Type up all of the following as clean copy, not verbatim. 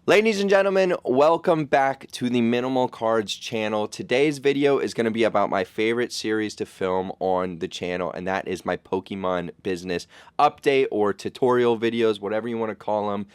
Ladies and gentlemen, welcome back to the Minimal Cards channel. Today's video is going to be about my favorite series to film on the channel, and that is my Pokemon business update or tutorial videos, whatever you want to call them.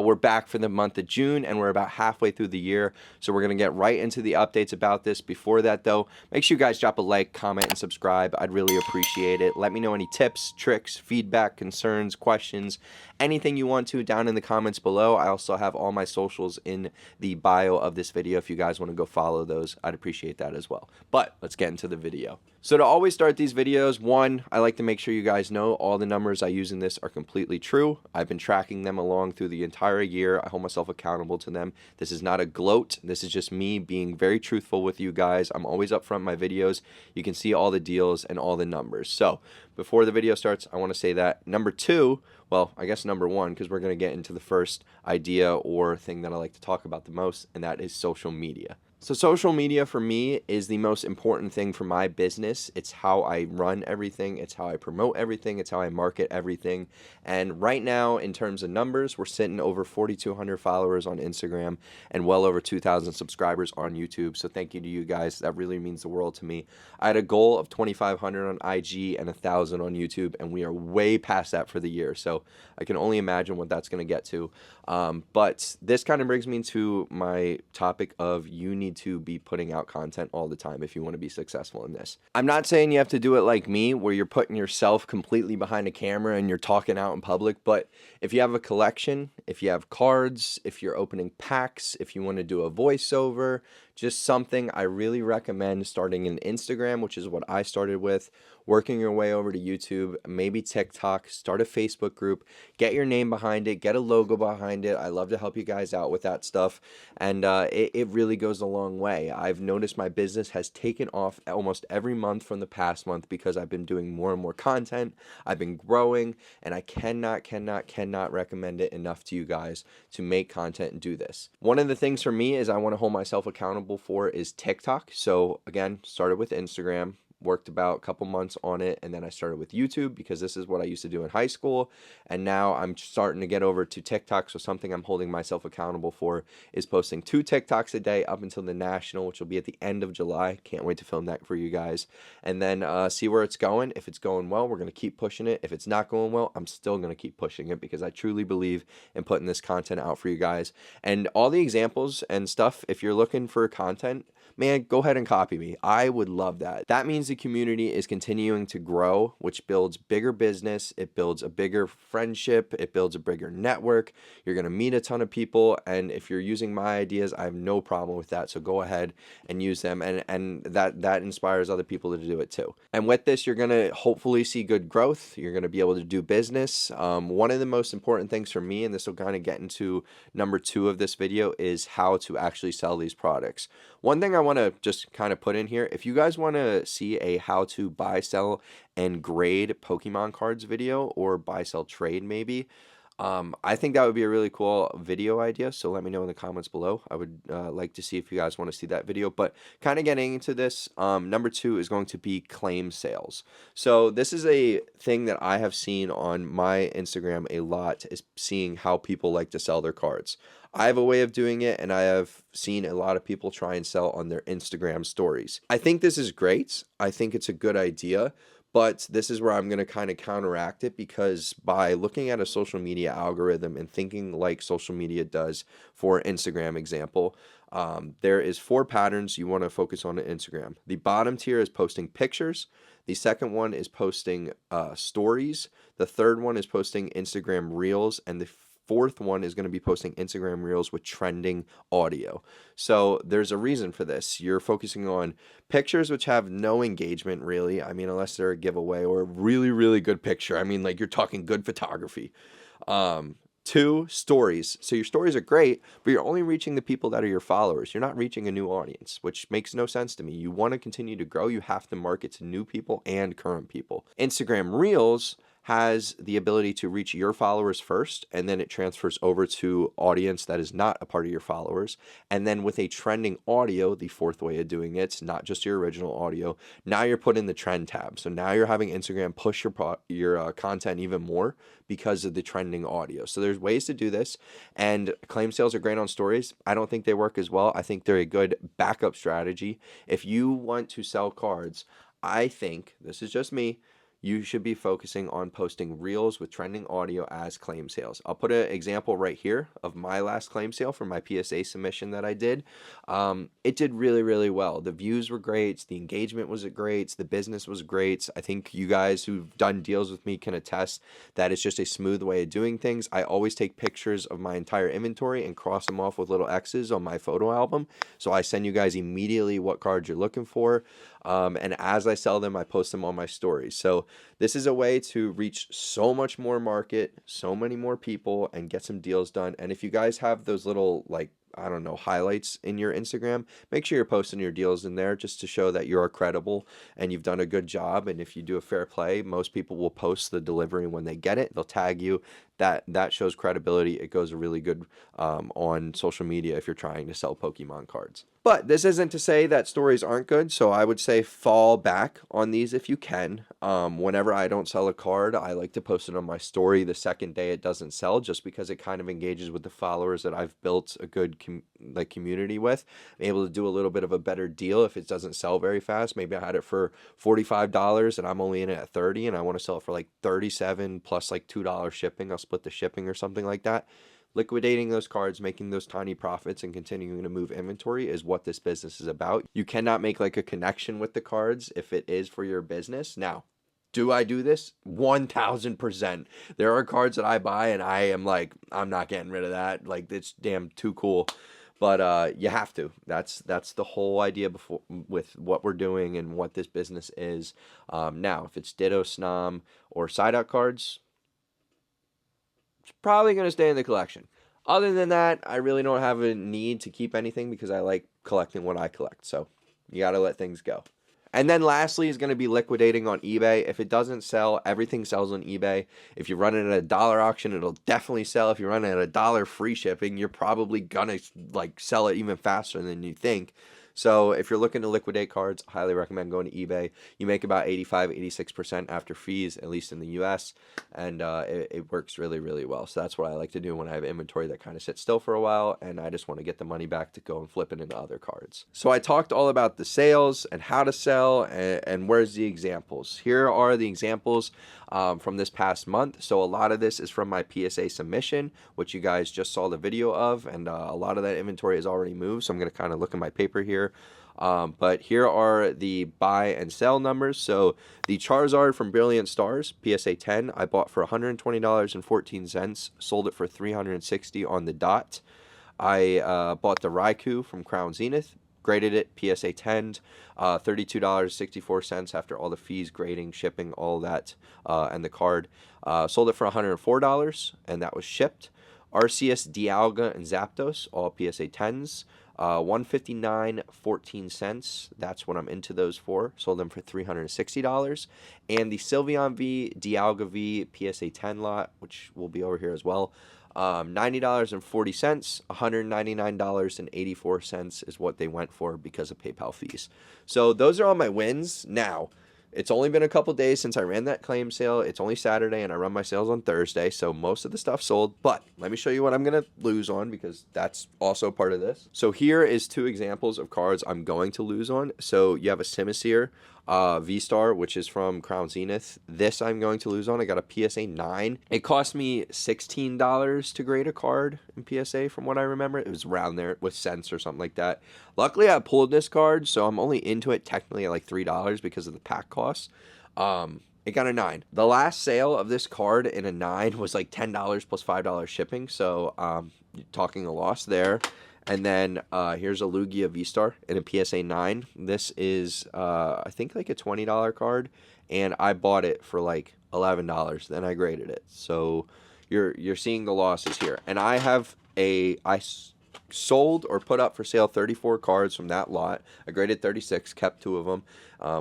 We're back for the month of June, and we're about halfway through the year, so we're going to get right into the updates about this. Before that, though, make sure you guys drop a like, comment, and subscribe. I'd really appreciate it. Let me know any tips, tricks, feedback, concerns, questions, anything you want to down in the comments below. I also have all my socials in the bio of this video. If you guys want to go follow those, I'd appreciate that as well. But let's get into the video. So to always start these videos, one, I like to make sure you guys know all the numbers I use in this are completely true. I've been tracking them along through the entire year. I hold myself accountable to them. This is not a gloat. This is just me being very truthful with you guys. I'm always upfront in my videos. You can see all the deals and all the numbers. So before the video starts, I want to say that. Number two, well, I guess number one, because we're going to get into the first idea or thing that I like to talk about the most, and that is social media. So social media for me is the most important thing for my business. It's how I run everything. It's how I promote everything. It's how I market everything. And right now, in terms of numbers, we're sitting over 4,200 followers on Instagram and well over 2,000 subscribers on YouTube. So thank you to you guys. That really means the world to me. I had a goal of 2,500 on IG and 1,000 on YouTube, and we are way past that for the year. So I can only imagine what that's going to get to. But this kind of brings me to my topic of you need to be putting out content all the time if you want to be successful in this. I'm not saying you have to do it like me, where you're putting yourself completely behind a camera and you're talking out in public, but if you have a collection, if you have cards, if you're opening packs, if you want to do a voiceover, just something, I really recommend starting an Instagram, which is what I started with, working your way over to YouTube, maybe TikTok, start a Facebook group, get your name behind it, get a logo behind it. I love to help you guys out with that stuff, and it really goes a long way. I've noticed my business has taken off almost every month from the past month because I've been doing more and more content. I've been growing, and I cannot recommend it enough to you guys to make content and do this. One of the things for me is I want to hold myself accountable for is TikTok. So again, started with Instagram, worked about a couple months on it, and then I started with YouTube because this is what I used to do in high school, and now I'm starting to get over to TikTok. So something I'm holding myself accountable for is posting 2 TikToks a day up until the national, which will be at the end of July. Can't wait to film that for you guys, and then see where it's going. If it's going well, we're going to keep pushing it. If it's not going well, I'm still going to keep pushing it because I truly believe in putting this content out for you guys. And all the examples and stuff, if you're looking for content, man, go ahead and copy me. I would love that. That means the community is continuing to grow, which builds bigger business. It builds a bigger friendship. It builds a bigger network. You're going to meet a ton of people. And if you're using my ideas, I have no problem with that. So go ahead and use them. And that inspires other people to do it too. And with this, you're going to hopefully see good growth. You're going to be able to do business. One of the most important things for me, and this will kind of get into number 2 of this video, is how to actually sell these products. One thing I want to just kind of put in here, if you guys want to see a how to buy, sell, and grade Pokemon cards video, or buy, sell, trade maybe, I think that would be a really cool video idea. So let me know in the comments below. I would like to see if you guys want to see that video. But kind of getting into this, number 2 is going to be claim sales. So this is a thing that I have seen on my Instagram a lot, is seeing how people like to sell their cards. I have a way of doing it, and I have seen a lot of people try and sell on their Instagram stories. I think this is great. I think it's a good idea. But this is where I'm going to kind of counteract it, because by looking at a social media algorithm and thinking like social media does, for Instagram example, there is 4 patterns you want to focus on Instagram. The bottom tier is posting pictures. The second one is posting stories. The third one is posting Instagram Reels. And the fourth one is going to be posting Instagram Reels with trending audio. So there's a reason for this. You're focusing on pictures which have no engagement really. I mean, unless they're a giveaway or a really, really good picture. I mean, like, you're talking good photography. 2, stories. So your stories are great, but you're only reaching the people that are your followers. You're not reaching a new audience, which makes no sense to me. You want to continue to grow. You have to market to new people and current people. Instagram Reels has the ability to reach your followers first, and then it transfers over to audience that is not a part of your followers. And then with a trending audio, the fourth way of doing it, not just your original audio, now you're put in the trend tab. So now you're having Instagram push your content even more because of the trending audio. So there's ways to do this, and claim sales are great on stories. I don't think they work as well. I think they're a good backup strategy. If you want to sell cards, I think, this is just me, you should be focusing on posting reels with trending audio as claim sales. I'll put an example right here of my last claim sale for my PSA submission that I did. It did really, really well. The views were great. The engagement was great. The business was great. I think you guys who've done deals with me can attest that it's just a smooth way of doing things. I always take pictures of my entire inventory and cross them off with little X's on my photo album. So I send you guys immediately what cards you're looking for. And as I sell them, I post them on my stories. So this is a way to reach so much more market, so many more people, and get some deals done. And if you guys have those little, like, I don't know, highlights in your Instagram, make sure you're posting your deals in there just to show that you're credible and you've done a good job. And if you do a fair play, most people will post the delivery when they get it. They'll tag you. That shows credibility. It goes really good on social media if you're trying to sell Pokemon cards. But this isn't to say that stories aren't good, so I would say fall back on these if you can. Whenever I don't sell a card, I like to post it on my story the second day it doesn't sell, just because it kind of engages with the followers that I've built a good community with. I'm able to do a little bit of a better deal if it doesn't sell very fast. Maybe I had it for $45 and I'm only in it at $30 and I want to sell it for like $37 plus like $2 shipping. I'll split the shipping or something like that. Liquidating those cards, making those tiny profits, and continuing to move inventory is what this business is about. You cannot make like a connection with the cards if it is for your business. Now, do I do this? 1000%. There are cards that I buy and I am like, I'm not getting rid of that. Like, it's damn too cool. But you have to. That's the whole idea with what we're doing and what this business is. Now, if it's Ditto, Snom, or side out cards, it's probably going to stay in the collection. Other than that, I really don't have a need to keep anything because I like collecting what I collect. So you got to let things go. And then lastly is going to be liquidating on eBay. If it doesn't sell, everything sells on eBay. If you run it at a dollar auction, it'll definitely sell. If you run it at $1 free shipping, you're probably going to like sell it even faster than you think. So if you're looking to liquidate cards, I highly recommend going to eBay. You make about 85-86% after fees, at least in the US, and it works really, really well. So that's what I like to do when I have inventory that kind of sits still for a while, and I just want to get the money back to go and flip it into other cards. So I talked all about the sales and how to sell, and where's the examples? Here are the examples from this past month. So a lot of this is from my PSA submission, which you guys just saw the video of, and a lot of that inventory is already moved. So I'm going to kind of look at my paper here. But here are the buy and sell numbers. So the Charizard from Brilliant Stars, PSA 10, I bought for $120.14, sold it for $360 on the dot. I bought the Raikou from Crown Zenith, graded it PSA 10, $32.64 after all the fees, grading, shipping, all that, and the card. Sold it for $104, and that was shipped. RCS Dialga and Zapdos, all PSA 10s. $159.14. That's what I'm into those for. Sold them for $360. And the Sylveon V, Dialga V, PSA 10 lot, which will be over here as well. $90.40, $199.84 is what they went for because of PayPal fees. So those are all my wins. Now, it's only been a couple days since I ran that claim sale. It's only Saturday, and I run my sales on Thursday, so most of the stuff sold. But let me show you what I'm going to lose on, because that's also part of this. So here is 2 examples of cards I'm going to lose on. So you have a Simisear V-Star, which is from Crown Zenith. This I'm going to lose on. I got a PSA 9. It cost me $16 to grade a card in PSA from what I remember. It was around there with cents or something like that. Luckily, I pulled this card, so I'm only into it technically at like $3 because of the pack costs. It got a 9. The last sale of this card in a 9 was like $10 plus $5 shipping, so you're talking a loss there. And then here's a Lugia V-Star in a PSA 9. This is, I think, like a $20 card, and I bought it for like $11. Then I graded it. So you're seeing the losses here. And I sold or put up for sale 34 cards from that lot. I graded 36, kept 2 of them,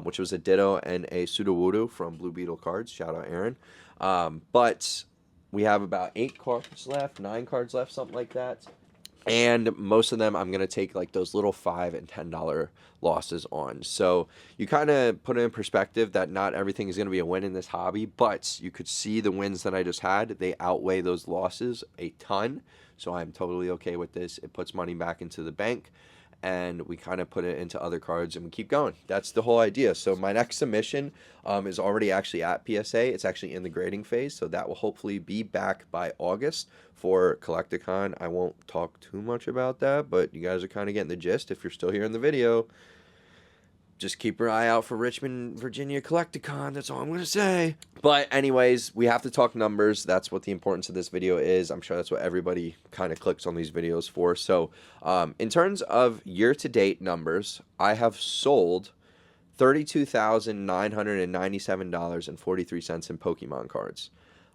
which was a Ditto and a Sudowoodo from Blue Beetle Cards. Shout out Aaron. But we have about 8 cards left, 9 cards left, something like that. And most of them I'm going to take like those little $5 and $10 losses on. So you kind of put it in perspective that not everything is going to be a win in this hobby, but you could see the wins that I just had. They outweigh those losses a ton. So I'm totally okay with this. It puts money back into the bank, and we kind of put it into other cards and we keep going. That's the whole idea. So my next submission is already actually at PSA. It's actually in the grading phase, so that will hopefully be back by August for Collecticon. I won't talk too much about that, but you guys are kind of getting the gist. If you're still here in the video, just keep your eye out for Richmond, Virginia Collecticon. That's all I'm going to say. But anyways, we have to talk numbers. That's what the importance of this video is. I'm sure that's what everybody kind of clicks on these videos for. So in terms of year-to-date numbers, I have sold $32,997.43 in Pokemon cards.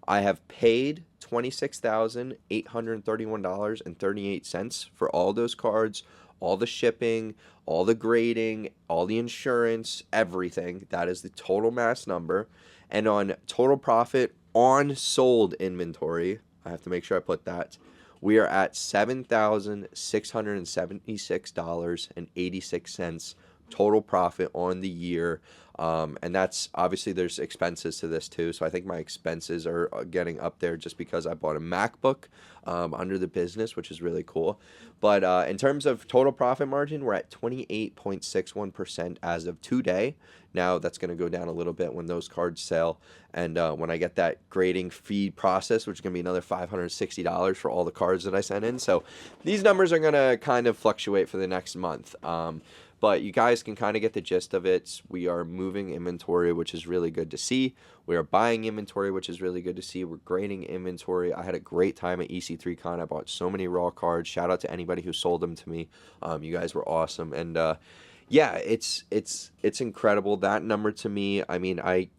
I have paid $26,831.38 for all those cards, all the shipping, all the grading, all the insurance, everything. That is the total mass number. And on total profit on sold inventory, I have to make sure I put that, we are at $7,676.86 total profit on the year. And that's obviously there's expenses to this too. So I think my expenses are getting up there just because I bought a MacBook under the business, which is really cool. But in terms of total profit margin, we're at 28.61% as of today. Now that's going to go down a little bit when those cards sell. And when I get that grading fee process, which is going to be another $560 for all the cards that I sent in. So these numbers are going to kind of fluctuate for the next month. But you guys can kind of get the gist of it. We are moving inventory, which is really good to see. We are buying inventory, which is really good to see. We're grading inventory. I had a great time at EC3Con. I bought so many raw cards. Shout out to anybody who sold them to me. You guys were awesome. And yeah, it's incredible. That number to me, I mean, I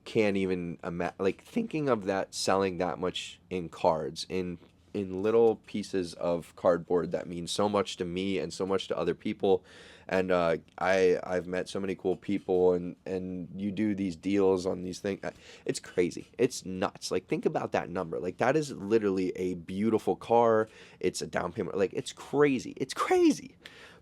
can't even imagine, like, thinking of that selling that much in cards, in little pieces of cardboard that means so much to me and so much to other people. And I've met so many cool people, and you do these deals on these things. It's crazy. It's nuts. Like, think about that number. Like, that is literally a beautiful car. It's a down payment. Like, it's crazy. It's crazy.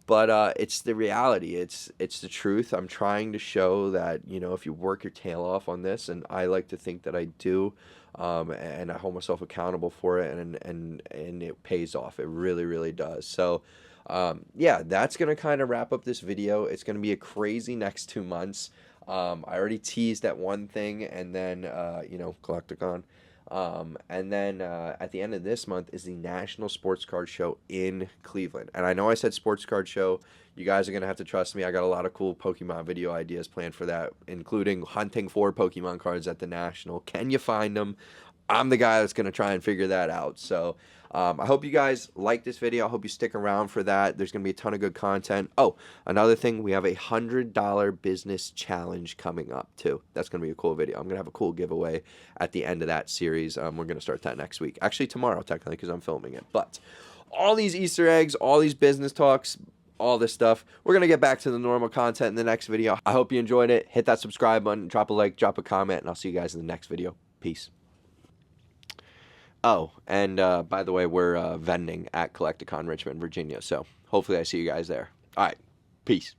But it's the reality. It's the truth. I'm trying to show that, you know, if you work your tail off on this, and I like to think that I do, and I hold myself accountable for it, and it pays off. It really, really does. So yeah, that's going to kind of wrap up this video. It's going to be a crazy next 2 months. I already teased that one thing, and then, you know, Collecticon. And then at the end of this month is the National Sports Card Show in Cleveland. And I know I said Sports Card Show. You guys are going to have to trust me. I got a lot of cool Pokemon video ideas planned for that, including hunting for Pokemon cards at the National. Can you find them? I'm the guy that's going to try and figure that out. So I hope you guys like this video. I hope you stick around for that. There's going to be a ton of good content. Oh, another thing, we have a $100 business challenge coming up too. That's going to be a cool video. I'm going to have a cool giveaway at the end of that series. We're going to start that next week. Actually, tomorrow, technically, because I'm filming it. But all these Easter eggs, all these business talks, all this stuff, we're going to get back to the normal content in the next video. I hope you enjoyed it. Hit that subscribe button, drop a like, drop a comment, and I'll see you guys in the next video. Peace. Oh, and by the way, we're vending at Collecticon, Richmond, Virginia. So hopefully I see you guys there. All right. Peace.